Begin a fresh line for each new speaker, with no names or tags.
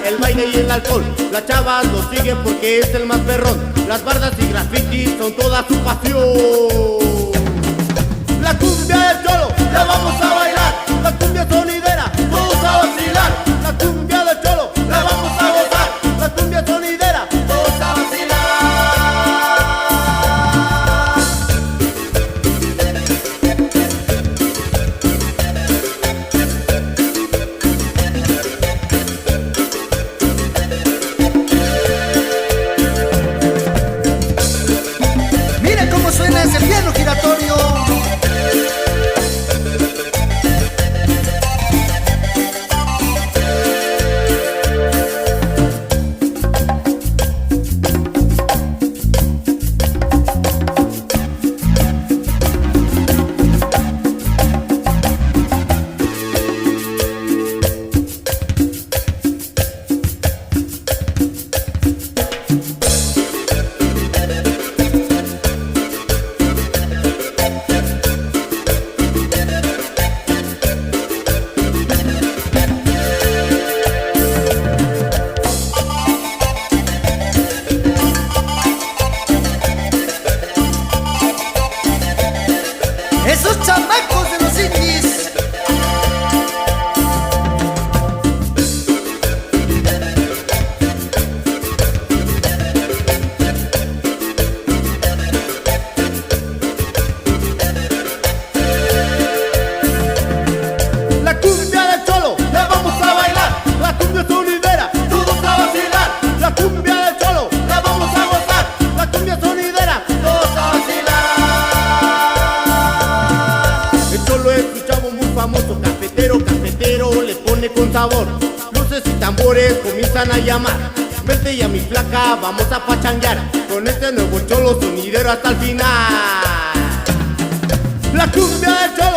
el baile y el alcohol. Las chavas lo siguen porque es el más perrón. Las bardas y grafitis son toda su pasión. La cumbia del cholo, la vamos a bailar. La cumbia sonidera, todos a vacilar. La cumbia del cholo, la vamos a gozar. La cumbia sonidera, todos a vacilar.
Miren cómo suena ese piano giratorio. Esos chamacos de los indies.
La cumbia del cholo, la vamos a bailar. La cumbia sonidera, todos a vacilar. La cumbia del cholo, la vamos a gozar. La cumbia sonidera, todos a vacilar. El cholo es un chavo muy famoso, cafetero, cafetero, le pone con sabor. Luces y tambores comienzan a llamar. Vente y a mi flaca, vamos a pachanguear. Con este nuevo cholo sonidero hasta el final. La cumbia del cholo.